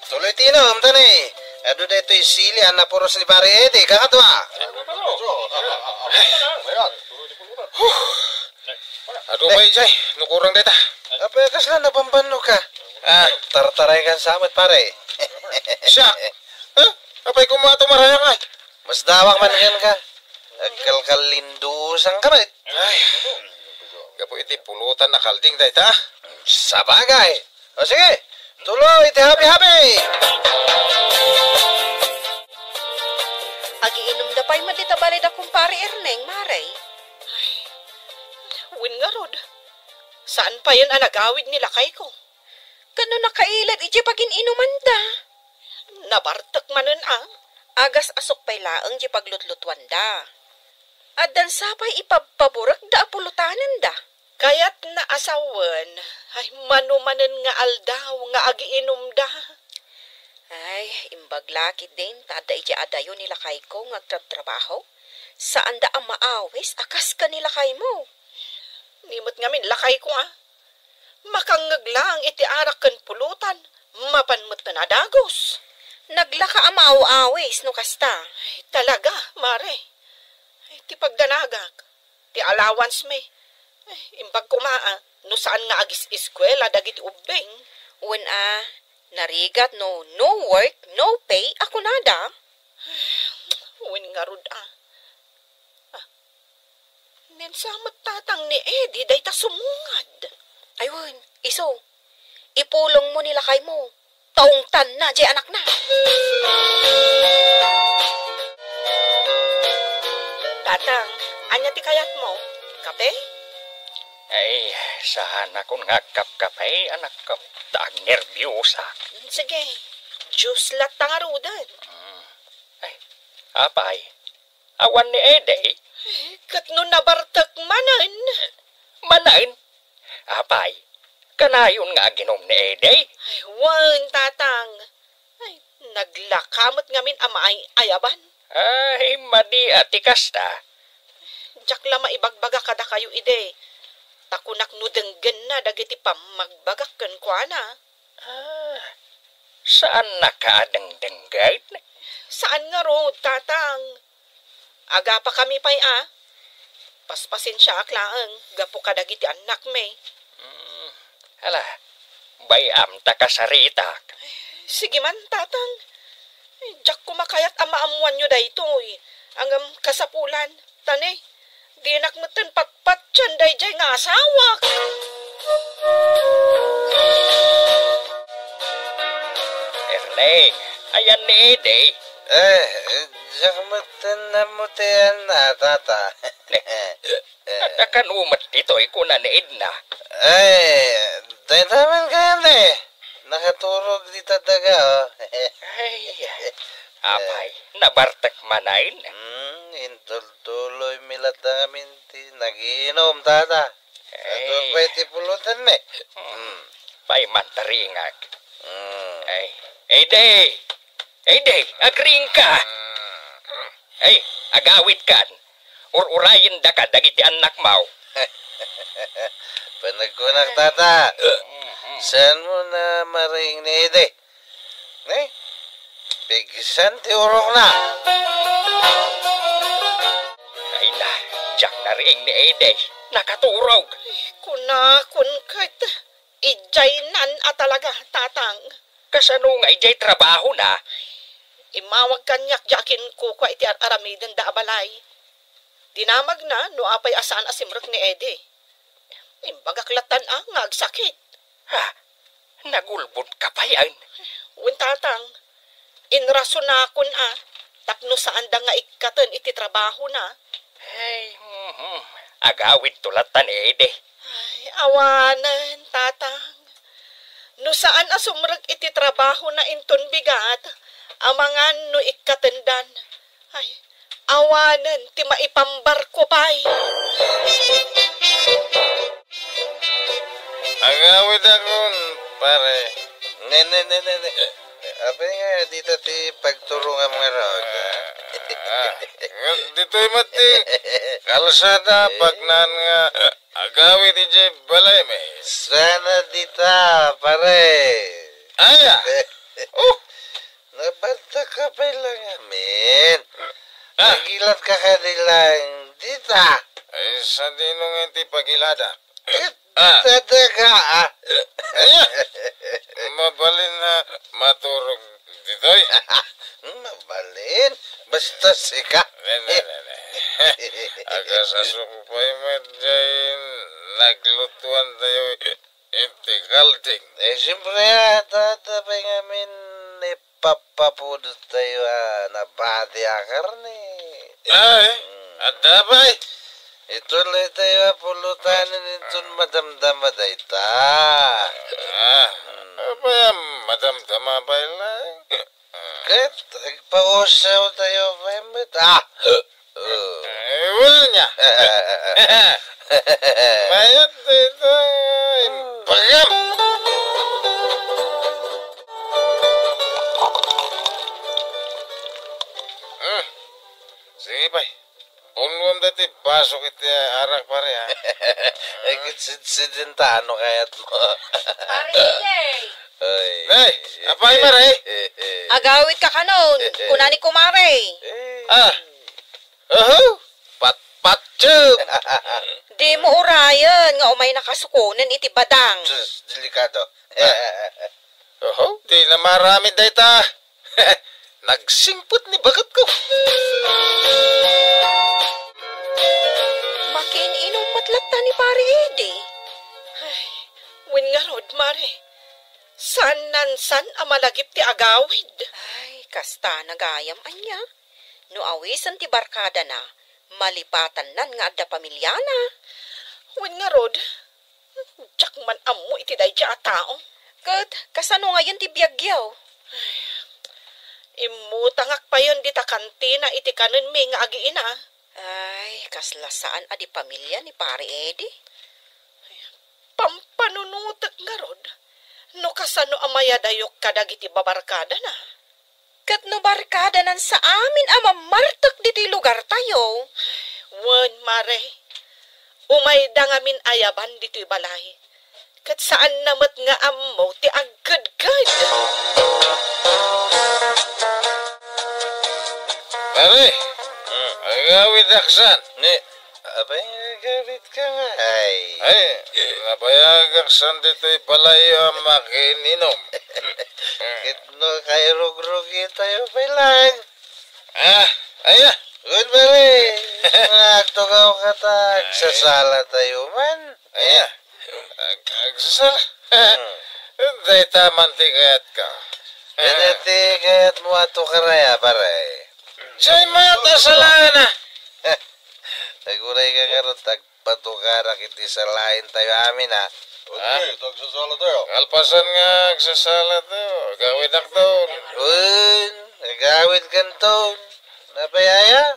G: Tuloy tinom tani. Ado dito sili napuros ni pariedi kakatwa.
F: Aduh bay jay, nukurang data.
G: Apa kasla napambano ka? Tartaray kan samet pare.
F: Siya. Apay kumato maraya nga.
G: Mas dawak man ka. Kalkalindusang kamit.
F: Ay. Gapo iti pulutan na kalding data.
G: Sabagay. O sige, tuloy iti happy-happy.
D: Agiinom da pa'y maditabalay da kumpari Erneng, maray.
E: Win nga rod. Saan pa yan anagawid nila kay ko?
D: Kano nakailad iti pagin inuman da?
E: Nabartak manan
D: Agas asok pa'y laang di paglutlutuan da. At dan sapay ipagpaburak da apulutanan da.
E: Kaya't naasawan, ay manumanan nga aldaw nga agiinom da.
D: Ay, imbaglakit din, tada iti adayo nila kay ko nga trabaho. Saan da ang maawis, akas ka nila kay mo.
E: Nimot nga min lakay ko Makangag lang iti arak kan pulutan, mapanmot na nadagos.
D: Naglaka ang maaw-awis, no kasta.
E: Ay, talaga, mare. Ay, ti pagdanagak, ti allowance me. Ay, imbag kumaa, no saan nga agis eskwela dagiti ubing.
D: Narigat no work, no pay, ako nada.
E: Uwin nga rod Nen sa matatang ni Eddie, day ta sumungad.
D: Ayun, iso, ipulong mo nila kay mo. Taungtan na, jay anak na. Tatang, anya ti kayat mo? Kape?
B: Ay, saan akong ngagkap-kapay, anak ko. Taag nervyosa.
D: Sige, juice lat tangarudan.
B: Ay, apay. Awan ni Ede.
D: Kat no nabartak manan.
B: Manain. Apay. Kanayon nga ginom ni Ede.
D: Ay, wan, tatang. Ay, naglakamot ngamin amaay ayaban.
B: Ay, madi atikas ta.
D: Jak lama ibagbaga kada kayo ide. Takunak no denggen na dagiti pa magbagakkan kwa na.
B: Saan nakadengdenggay?
D: Saan nga ro, tatang? Aga pa kami pa'y Paspasin siya aklaang, gapo kadagiti anak may.
B: Hala, bayam ta kasaritak.
D: Sige man, tatang. Jak kumakayat amaamuan nyo daytoy. Angam kasapulan. Tane, di nakmutan patpat dyan dayjay nga asawak.
B: Erleng, ayan ni Ede.
G: Jakmatan na mo tiyan na, tata.
B: Nadakan umat dito, ikuna ni Edna.
G: Tayo naman kayo na eh. Nakaturog di tataga, oh.
B: Ay, apay, nabartak manain.
G: Intol-tuloy milat namin ti nagiinom, tata. Ito pa'y tipulutan me.
B: Pa'y mantaringag. Ay, Ede, agring ka. Ay, agawit kan. Urayin da ka, dagiti anak mau.
G: Panagkunak, tata. Saan mo na maring ni Ede? Pigisan ti urok na.
B: Ay na, jak na rin ni Ede. Nakaturog.
D: Kun kahit ijay nan talaga, tatang.
B: Kasano nga ijay trabaho na?
D: Imawag kanyak jakin ko kwa iti aramiden da abalay. Dinamag na no apay asaan asimrek ni Ede. Imbagaklatan nga agsakit.
B: Ha? Nagulbod ka pa yan?
D: Wen tatang, inraso na akon tapno saan da nga ikatan iti trabaho na.
B: Ay, agawit tulatan ni Ede.
D: Ay, awanan, tatang. No saan asumrek iti trabaho na inton bigat, amangan no ikatendan. Ay, awanan, ti maipambar ko pa'y.
G: Agawit akon, pare. Ne. Apa nga, dito ti pagturungan mga rog.
F: Dito'y mati. Kalsada, pagnan nga. Agawit iti balay may.
G: Sana dita, pare.
F: Aya.
G: Nabata ka pa lang amin. Nagilat ka kanilang dita.
F: Ay, sa dinong iti pagilada.
G: Tataga,
F: Aya. Mabalin na maturog dito'y.
G: Mabalin. Basta sika.
F: Agasasok pa'y medyayin naglutuan tayo iti kalding.
G: Siyempre, tatapay ngamin ipapapudot tayo nabati karne.
F: Ay, at dabay.
G: Ituloy tayo pulutanin itong madamdama dayta.
F: Abay, madamdama ba lang?
G: Kahit nagpausaw tayo, Pemit.
F: Wala niya. Mayat dito. Pagam! Sige pa. Unwam dati pasok iti arak pare ha.
G: Ay, kitsidintano kaya't mo.
F: Nay, apay mare.
D: Agawit ka kanon, kunani kumare.
F: Patsyog.
D: Di mo urayan nga umay nakasukunan iti badang.
G: Sus, delikado.
F: Di na marami dayta. Nagsingput ni bagat ko.
D: Makin-inom matlata ni pare Ede. Ay, win nga rod, mare. San amalagip ti agawid. Ay, kasta nagayam anya. No awisan ti barkada na, Malipatan nan nga adda pamilyana.
E: Wen nga rod, tsak man amo iti day dya tao.
D: Kat, kasano ngayon ti biyagyaw?
E: Imutangak pa yun di ta kantina iti kanon mi nga agiina.
D: Ay, kaslasaan adi pamilya ni Pare Eddie.
E: Pampanunutek nga rod, no kasano amaya dayok kadag iti babarkada na.
D: Kat no barkada nan sa amin amamartak diti lugar tayo.
E: Wen mare, umayda nga min ayaban dito balay. Kat saan namat nga ammo ti agkad-kad.
F: Pare, agawid aksan. Ni, abay agawid ka nga. Ay, nabayag aksan dito'y palayo ang makininom. Kitno kay rug-rugi tayo pailang. Aya, good pare. Nagtugaw ka ta, agsasala tayo man. Aya, agsasala. Day taman ti kayat ka. Ti kayat mo ato karaya, pare. Siya'y mata salana. Naguray ka karon, tagpatukara kiti sa lain tayo amin, ha? Okay, tagsasala tayo. Alpasan nga, agsasala tayo. Gawin aktaon. Gawin kantaon. Napayaya?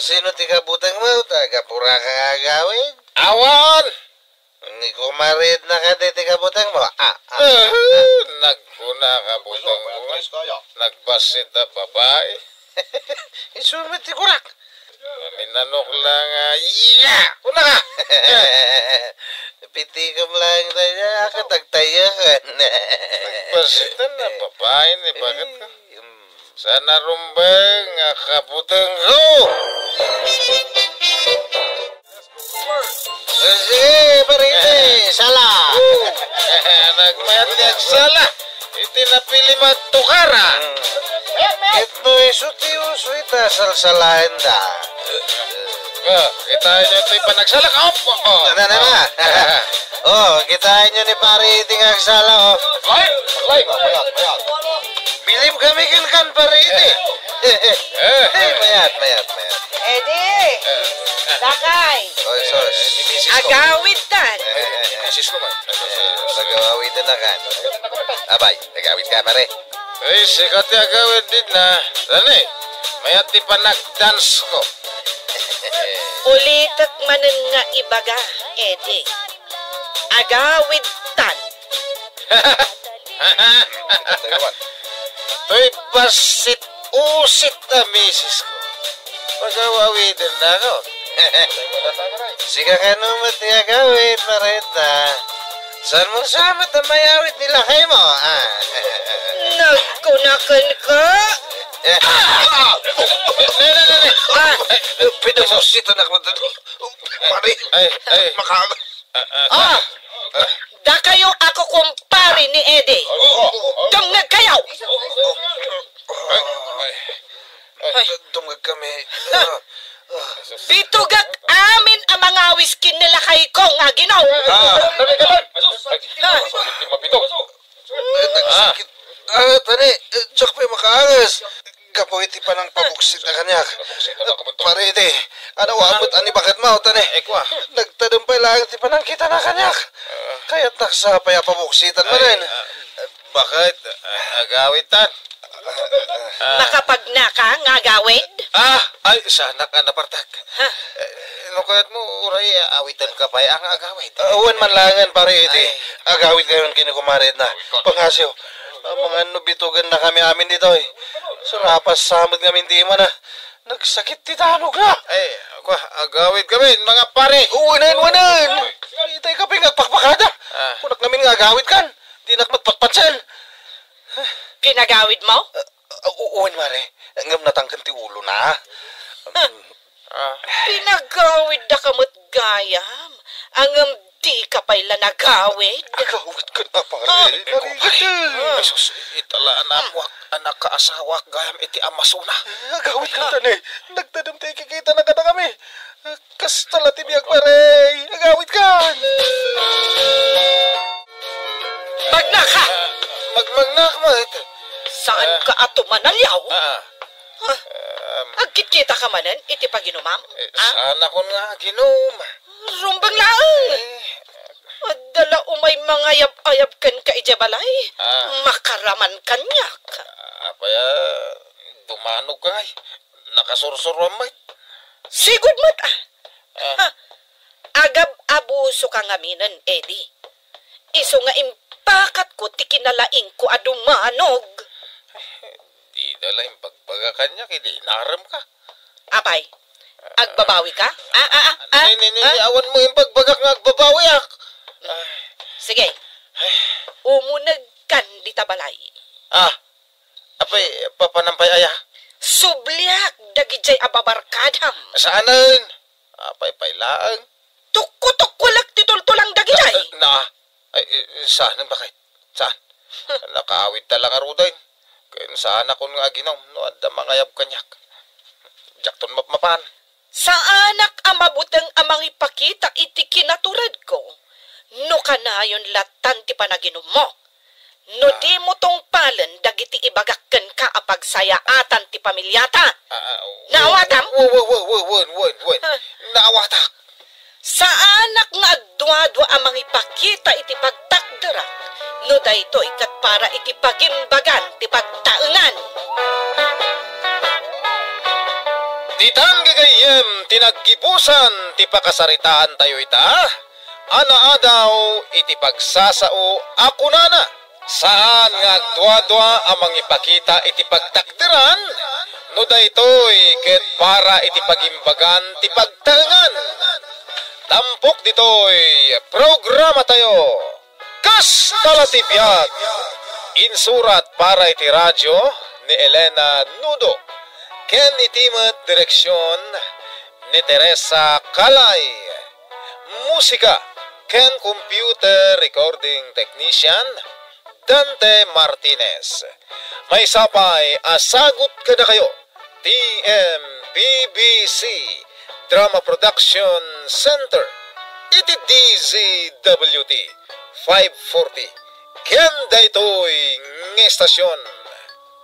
F: Sino ti kabutang mo? Tagapura ka nga gawin? Awan! Hindi ko marid na ka ti kabutang mo. Nagkuna kabutang mo. Nagbasit na babae. Isumit ti kurak. Minanok lang una ka! Pitikam lang tayo, katagtayakan. Nagbasitan na babae ni bakit ka? Sana rumbang nga kabutang ko! Sige, parite, sala! Nagmayat niya sala! Itinapili matukara! Ito isuti-uso ita salsalahin da. Kita nyo ito'y panagsalak. Kita nyo ni pare iti ngagsala. Mayat. Bilim kami kilkan pare iti. Mayat.
E: Eddie! Dakay!
F: Sos.
E: Agawid tan!
F: Misis ko man. Nagawawid na kan. Abay, nagawid ka pare. Ay, sikat yung agawid din na. Dali, mayat di pa nag-dance ko.
E: Ulitak manen nga ibaga, Eddie. Agawid tan.
F: To'y basit-usit na misis ko. Pag-awawidin na ako. Sika ka naman di agawid, Marita. Saan mo samat na mayawid nila kayo mo,
E: Nagkunakan ka?
F: Pinamosito na ko doon. Pare, makaga.
E: Da kayo ako kumpare ni Eddie. Dumngag kayo!
F: Dumngag kami.
E: Bitugag amin ang mga whisky nila kay ko nga ginaw.
F: Nagsakit. Tani, Jack pa yung makaangas. Kapoy iti pa ng pabuksit na kanyak. Pare iti, wabot ani bakit mo, tani. Nagtadumpay lang iti pa ng kita na kanyak. Kaya't naksapay ang pabuksitan mo rin. Bakit? Agawitan?
E: Makapagna ka nga gawid?
F: Ay, sana ka napartag. Nukayat mo, uray, awitan ka pa ang agawid. Uwan man langan, pare iti. Agawid kayo kinikumarid na. Pangasyo. Mga nubitugan na kami amin dito eh. Surapas samad kami hindi man na. Nagsakit titanog na. Agawid kami, mga pare. Uwanan. Itay ka pingagpakpakada. Kunak namin nga agawid kan. Di nakmatpatpatsan.
E: Pinagawid mo?
F: Uwan, mare. Ngam natangkan ti ulo na.
E: Pinagawid na kamot gayam. Angam di ka pala nagawid.
F: Agawid ka na, pare. Jesus, italaan ako anak kaasawa gayam iti amasuna. Agawid ka tanay. Nagtadam tayo kikita na kada kami. Kastala tibiyag, pare. Agawid ka.
E: Magnak ka!
F: Magmagnak mo.
E: Saan ka ato manalyaw? Agkit-kita ka manan, iti paginumam.
F: Sana ko nga ginom.
E: Rumbang laang. Adala umay mga ayab-ayab kan ka ijabalay. Makaraman kanyak.
F: Apaya, dumanog ka ngay. Nakasursuro may.
E: Sigud mat Agab abuso ka ngaminan, Eddie. Iso nga impakat ko ti kinalaing ko adumanog.
F: Di dala yung pagbaga kanya, hindi naram ka.
E: Apay, agbabawi ka?
F: Awan mo yung pagbagak nga agbabawi ak.
E: Sige, umunag kan di tabalay.
F: Apay, papanampay aya.
E: Subliak, dagijay ababarkadam.
F: Saanan? Apay pailaang.
E: Tukko-tukko lag titultulang dagijay.
F: Saan bakit? Saan? Nakaawit talang arudain. Kaya saan ako nga ginom, no ada mangayab kanyak. Jakton mapan.
E: Sa anak amabutang amang ipakita iti kinaturad ko. No kanayon latan ti panaginom mo. No di mo tong palan dagiti ibagakkan ka apag sayaatan ti pamilyata. Naawatam?
F: Wen. Naawatak.
E: Sa anak nga agdwa-dwa amang ipakita iti pagtakdara. No dayto ikat para iti pagimbagan ti pagtaengan.
F: Ditan gagayem tinaggibusan ti pakasaritaan tayo ita. Ana adaw iti pagsasao ako nana. Saan nga agdwa-dwa amang ipakita iti pagtakdiran, no daytoy ket para iti pagimbagan ti pagtaengan. Tampok ditoy programa tayo. Kas Kalatipyag. Insurat para iti radyo ni Elena Nudo. Ken itimet direksyon ni Teresa Kalay. Musika ken computer recording technician Dante Martinez. May sapay asagot kada kayo. TMPBC Drama Production Center. Iti DZWT 540. Ken daytoy ng estasyon.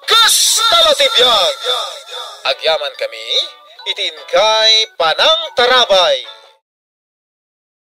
F: Kas Kalatipyag. Agyaman kami itin kay Panang Tarabay.